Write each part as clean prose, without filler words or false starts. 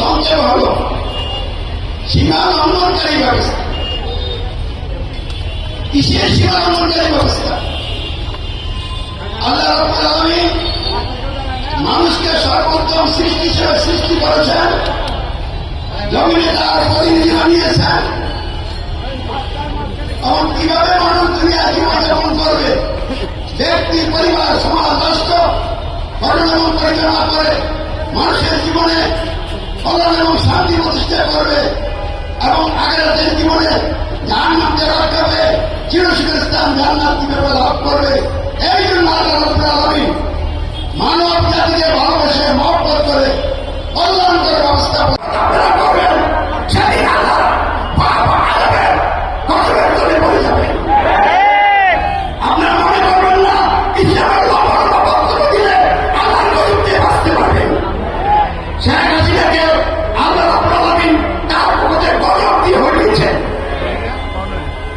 সংক্ষেপ হল সীমা লঙ্ঘনকারী ব্যবস্থা। কিসের সীমা লঙ্ঘনকারী ব্যবস্থা? আল্লাহ রাব্বুল আলামিন মানুষকে সর্বোত্তম সৃষ্টি হিসেবে সৃষ্টি করেছেন, জমিনে তার প্রতিনিধি বানিয়েছেন। তখন কিভাবে মানুষ দুনিয়া জীবনযাপন করবে? ব্যক্তি, পরিবার, সমাজ, রাষ্ট্র গঠন এবং পরিচালনা করে মানুষের জীবনে কল্যাণ এবং শান্তি প্রতিষ্ঠা করবে এবং আখিরাতের জীবনে জাহান্নামকে রক্ষা করে চিরস্থায়ী স্থান জান্নাত কিভাবে লাভ করবে। এই জন্য আল্লাহ রাব্বুল আলামিন মানব জাতিকে ভালোবেসে মহব্বত করে কল্যাণকর ব্যবস্থা আপনারা করবেন। সেদিন আল্লাহ আপনারা মনে করবেন না ইসলামের বক্তব্য দিলে আল্লাহর গজব দিয়ে বাঁচতে পারবেন। শেখ হাসিনাকে আল্লাহ রাব্বুল আলামিন তার পক্ষে গজব দিয়ে হটিয়েছেন,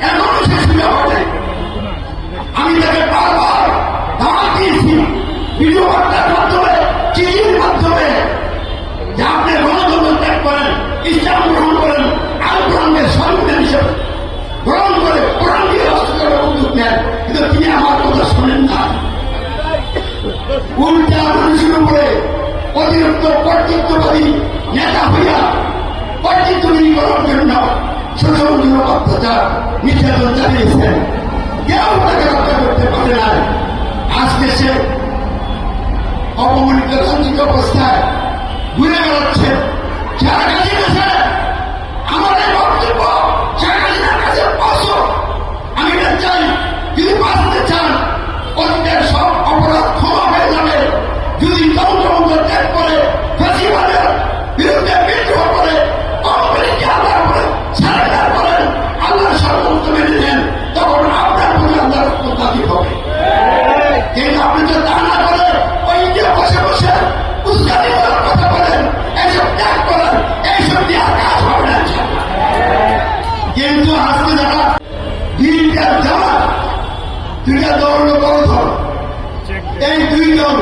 এমন শেষ হবে। আমি তাকে বারবার দাওয়াত দিয়েছি ভিডিও বার্তার মাধ্যমে, চিঠির মাধ্যমে, যে আপনি গণতন্ত্র ত্যাগ করেন, ইসলাম গ্রহণ করেন, আল কোরআনকে সংবিধান হিসেবে গ্রহণ করে কোরআন দিয়ে রাষ্ট্র করার উদ্যোগ নেন। কিন্তু তিনি আমার কথা শোনেন না, উল্টা মানুষের উপরে অতিরিক্ত কর্তৃত্ববাদী নেতা হইয়া কর্তৃত্ববিহীন করার জন্য শোষণ, অত্যাচার, নির্যাতন চালিয়েছেন। কেউ তাকে রক্ষা করতে পারে না। আজকে সে অপমানিত লাঞ্ছিত অবস্থায় ঘুরে বেড়াচ্ছে। যারা কাছে গেছে আমাদের বক্তব্য শেখ হাসিনার কাছে পাঁচশো। আমি এটা চাই, যদি বাঁচতে চান অতীতের সব অপরাধ ক্ষমা হয়ে যাবে যদি তন্ত্র ত্যাগ করে ফাঁসিবাদের বিরুদ্ধে বিদ্রোহ করে কোম্পানিকে আল্লাহর করে সারেদার করেন, আল্লাহর সর্বোচ্চ মেনে নেন, তখন আপনার প্রতি আল্লাহর দাবি হবে। কিন্তু আপনি তো তা না করে ওই যে বসে বসে উস্কানি করার কথা বলেন, এইসব ত্যাগ করেন, এইসব দিয়ে কাজ হবে না। কিন্তু আজকে যারা দিনটার যাওয়া দুইটা দল বড় দল, এই দুই দল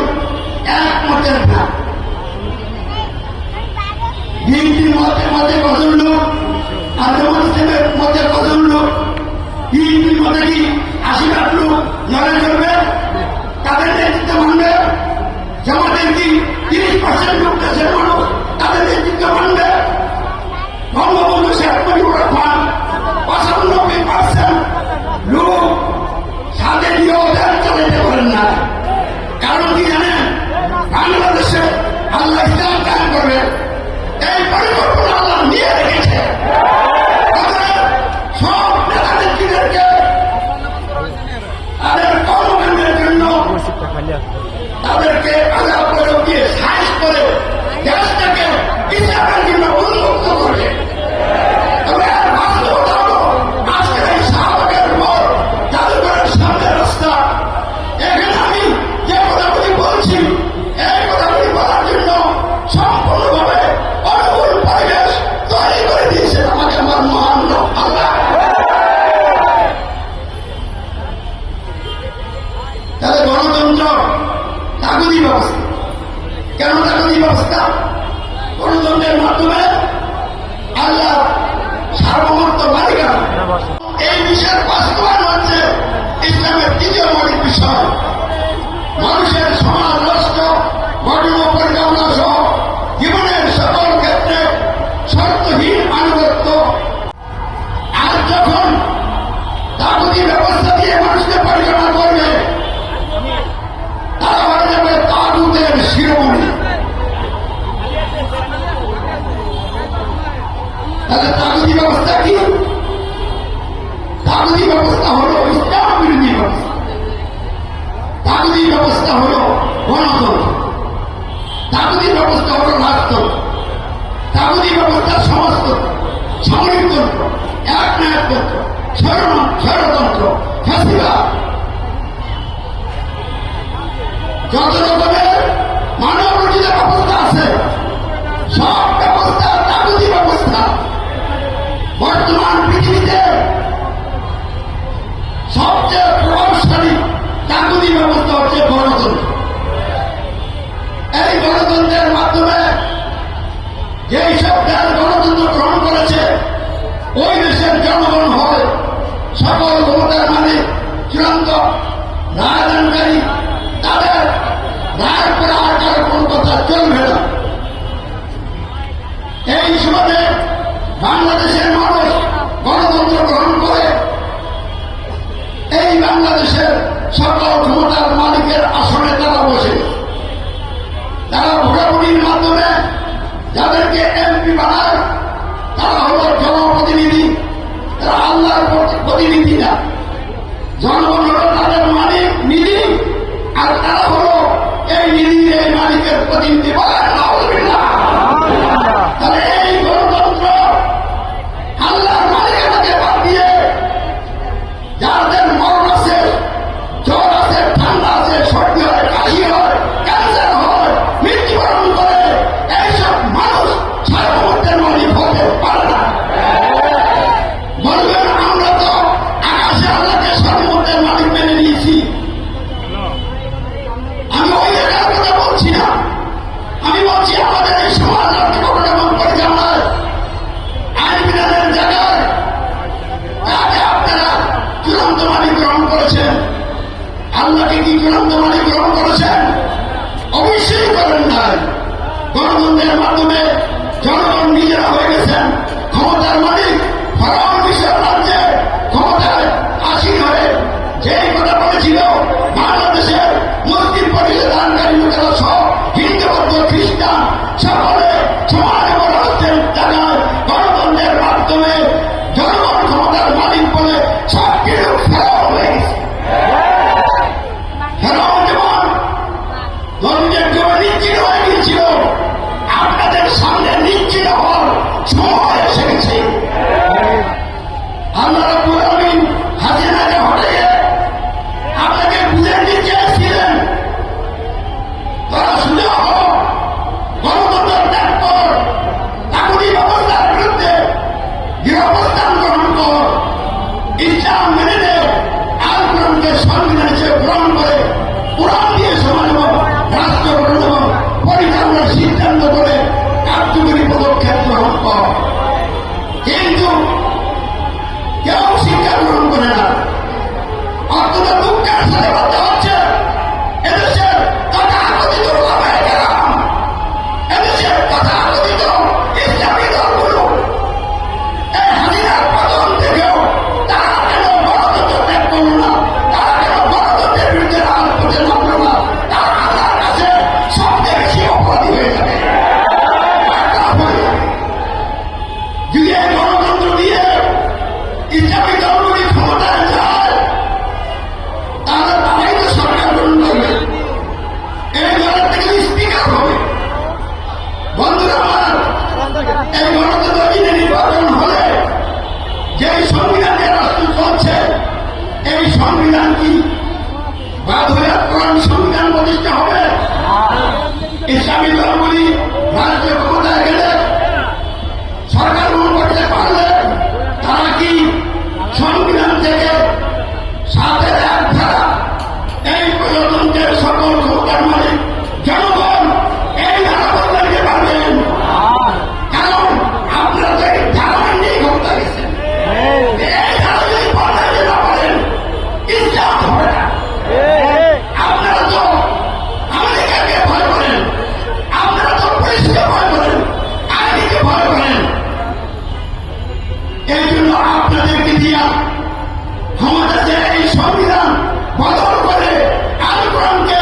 এক মতের না। বিএনপির মতে কজন লোক আর জামাত ইসলামের মতে কজন লোক? বিএনপির মতে কি ৮০ লোক লড়াই করবে, তাদের নেতৃত্ব মানবে? জামাতের কি ৩০% লোক দেশের মানুষ তাদের নেতৃত্ব মানবে? বঙ্গবন্ধু শেখ মুজিবুর রহমান ৯৫% লোক সাথে দিয়েও দেশ চালাইতে পারেন না। কারণ কি জানেন? বাংলাদেশে আল্লাহ ইসলাম কায়েম করবে, এই পরিকল্পনা আল্লাহ নিয়ে রেখেছে। সব নেতা নেত্রীদেরকে তাদের কর্মকাণ্ডের জন্য তাদেরকে আলাপ করে দিয়ে সাইজ করে দেশটাকে ইসলামের জন্য উন্মুক্ত করবে। তবে আর বাস্তবতা হল আজকের এই শাহবাগের পর জাদুঘরের সামনের রাস্তা, এখানে আমি যে কথাগুলি বলছি এই কথাগুলি বলার জন্য সম্পূর্ণভাবে অনুকূল পরিবেশ তৈরি করে দিয়েছেন আমাকে আমার মহান আল্লাহ। তাহলে গণতন্ত্র তাগুদি ব্যবস্থা। কেন তাগুদি ব্যবস্থা? গণতন্ত্রের মাধ্যমে আল্লাহ সার্বভৌমত্ব মালিকানা, এই বিষয়ের বাস্তবায়ন হচ্ছে ইসলামের তৃতীয় মৌলিক বিষয়। মানুষের সমাজ, রাষ্ট্র গঠন ও পরিচালনা সহ জীবনের সকল ক্ষেত্রে শর্তহীন আনুগত্য। আর যখন তাগুদি ব্যবস্থা দিয়ে মানুষকে পরিচালনা করবে, তারা হয়ে যাবে তাগুতের শিরোমণি। তাহলে তাগুদি ব্যবস্থা কি? তাগুদি ব্যবস্থা হল ইসলাম বিরোধী ব্যবস্থা। তাগুদি ব্যবস্থা হল গণতন্ত্র। তাগুদি ব্যবস্থা হল রাজতন্ত্র। তাগুদি ব্যবস্থা সমাজতন্ত্র, সামরিকতন্ত্র, একনায়কতন্ত্র, স্বৈরতন্ত্র, ফাঁসিবাদ, যত রকমের মানব রচিত ব্যবস্থা আছে সব ব্যবস্থা তাগুদি ব্যবস্থা। বর্তমান পৃথিবীতে সবচেয়ে প্রভাবশালী তাগুদি ব্যবস্থা হচ্ছে গণতন্ত্র। এই গণতন্ত্রের মাধ্যমে যে এই মালিকের প্রতিনিধি বলেন আলহামদুলিল্লাহ। তাহলে এই গণতন্ত্র আল্লাহর মালিকানাকে বাদ দিয়ে যাদের মরণ আছে, জ্বর আছে, ঠান্ডা আছে, সর্দি হয়, কাশি হয়, ক্যান্সার হয়, মৃত্যুবরণ করে, এইসব মানুষ সার্বভৌমত্বের মালিক হতে পারে না। বলবেন আমরা তো আকাশে আল্লাহকে সার্বভৌমত্বের মালিক মেনে নিয়েছি। আমি ওই জায়গার কথা বলছি না, আমি বলছি আমাদের এই সমাজ অর্থকরণ এবং পরিচালনায় আইন বিধানের জায়গায় আগে আপনারা চূড়ান্ত মালিক গ্রহণ করেছেন। আল্লাহকে কি চূড়ান্ত মালিক গ্রহণ করেছেন? অবশ্যই করেন নাই। গণতন্ত্রের মাধ্যমে জনগণ নিজেরা হয়ে গেছেন ক্ষমতার মালিক। ফরাউন মিশর রাজ্যে ক্ষমতায় আসীন হয়ে যে কথা বলেছিল বাংলাদেশের মুসলিম পরিধানকারী লোকেরা সব হিন্দু বৌদ্ধ খ্রিস্টান সকলে সমান বড় হচ্ছেন জায়গায় গণতন্ত্রের মাধ্যমে জনগণ ক্ষমতার মালিক বলে সব কিছু ফেরাও হয়ে গেছে। ফেরাও যেমন ধর্মের জন্য নিশ্চিত হয়ে গিয়েছিল, আপনাদের সামনে নিশ্চিত হওয়ার সময় এসে গেছে। আল্লাহ রাব্বুল আলামিন হাসিনাকে হটিয়ে আপনাকে বুঝে নিতে এসেছিলেন, তারা শুনে হলো গণতন্ত্র ত্যাগ কর, চাকুরি ব্যবস্থার বিরুদ্ধে গৃহবস্থান গ্রহণ কর, ইসলাম মেনে নে, আল কোরআনকে সংবিধান হিসেবে গ্রহণ করে কোরআন দিয়ে সমান এবং রাষ্ট্র গঠন এবং পরিচালনার সিদ্ধান্ত করে কার্যকরী পদক্ষেপ গ্রহণ কর। কিন্তু কেউ শিক্ষা গ্রহণ করে না। অত্যন্ত দুঃখের সাথে বলতে হচ্ছে এদেশের তথাকথিত ওলামায়ে কেরাম, এদেশের তথাকথিত ইসলামী দলগুলো এই হাসিনার পতন থেকেও তারা কেন গণতন্ত্র ত্যাগ করল না? তারা কেন গণতন্ত্রের বিরুদ্ধে রাজ করতে নামল না? তারা আল্লাহর কাছে সবচেয়ে বেশি অপরাধী হয়ে যাবে। যদি এই গণতন্ত্র দিয়ে ইসলামী দলগুলি ক্ষমতায় যায়, তাহলে তারাই তো সরকার গঠন করবে, এই দলের থেকে স্পিকার হবে। বন্ধুরা আমার, এই গণতন্ত্র দিনে নির্বাচন হলে যে সংবিধানে রাষ্ট্র চলছে, এই সংবিধান কি বাদ হয়ে কোরআন সংবিধান প্রতিষ্ঠা হবে? ইসলামী দলগুলি রাষ্ট্রীয় ক্ষমতায় গেলে, সরকার গ্রহণ করতে পারলে, তারা কি সংবিধান থেকে সাথে এক ধারা এই প্রজাতন্ত্রের সকল ক্ষমতার মালিক জনগণ এই ধারা বদলাইতে পারবেন? কারণ আপনারা তো এই ধারা নিয়ে ক্ষমতা গেছেন। এই ধারা যদি বদলাইতে না পারেন, ইসলাম হবে না। আপনারা তো আমেরিকাকে ভয় করেন, আপনারা তো পুলিশকে ভয় করেন, আইনকে ভয় করেন। এই জন্য আপনাদেরকে দিয়া ক্ষমতা যে এই সংবিধান বদল করে আল কোরআনকে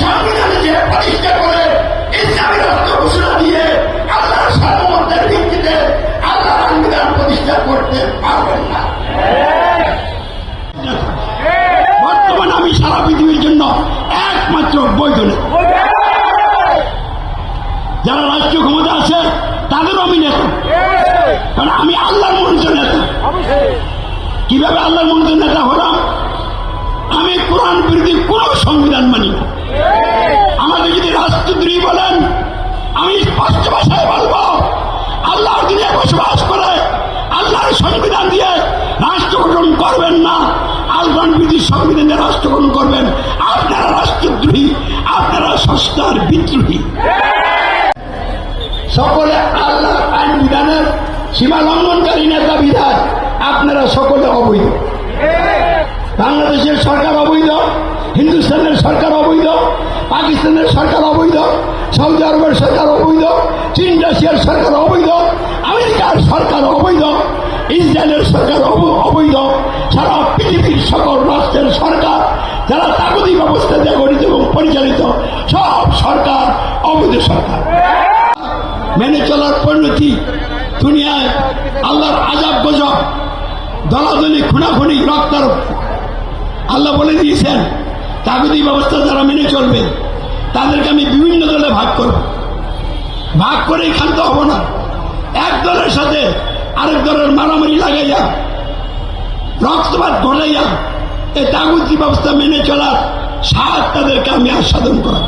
সংবিধানে যে প্রতিষ্ঠা করে ইসলামী রাষ্ট্র ঘোষণা দিয়ে আল্লাহর সার্বভৌমত্বের ভিত্তিতে আল্লাহর সংবিধান প্রতিষ্ঠা করতে পারবেন না। বর্তমানে আমি সারা পৃথিবীর জন্য একমাত্র বৈধ নেতা। যারা রাষ্ট্রীয় ক্ষমতা আছে তাদেরও আমি নেতা, কারণ আমি আল্লাহর মনোনীত নেতা। কিভাবে আল্লাহর মনোনীত নেতা হলাম? আমি কোরআন বিরোধী কোন সংবিধান মানি না। আমাকে যদি রাষ্ট্রদ্রোহী বলেন, আমি স্পষ্ট ভাষায় বলবো, আল্লাহর দিনে বসবাস করে আল্লাহর সংবিধান দিয়ে রাষ্ট্র গঠন করবেন না, আল কোরআন বিরোধী সংবিধানে রাষ্ট্র গঠন করবেন। আপনারা রাষ্ট্রদ্রোহী, আপনারা সস্তার বিদ্রোহী। সকলে আল্লাহর আইন বিধানের সীমা লঙ্ঘনকারী নেতা বিধায় আপনারা সকলে অবৈধ। বাংলাদেশের সরকার অবৈধ, হিন্দুস্তানের সরকার অবৈধ, পাকিস্তানের সরকার অবৈধ, সৌদি আরবের সরকার অবৈধ, চীন রাশিয়ার সরকার অবৈধ, আমেরিকার সরকার অবৈধ, ইসরায়েলের সরকার অবৈধ। সারা পৃথিবীর সকল রাষ্ট্রের সরকার যারা তাগুতি ব্যবস্থা দিয়ে গঠিত এবং পরিচালিত, সব সরকার অবৈধ সরকার। মেনে চলার পরিণতি দুনিয়ায় আল্লাহর আযাব গজব, দলাদলি, খুনাখুনি, রক্তারক্ত। আল্লাহ বলে দিয়েছেন তাগুতি ব্যবস্থা যারা মেনে চলবে তাদেরকে আমি বিভিন্ন ভাগ করব, ভাগ করেই ক্ষান্ত হব না। এক দলের সাথে আরেক দলের মারামারি লাগাইয়া রক্তপাত ঘটাইয়া এই তাগুতি ব্যবস্থা মেনে চলার সাহস তাদেরকে আমি আস্বাদন করাব।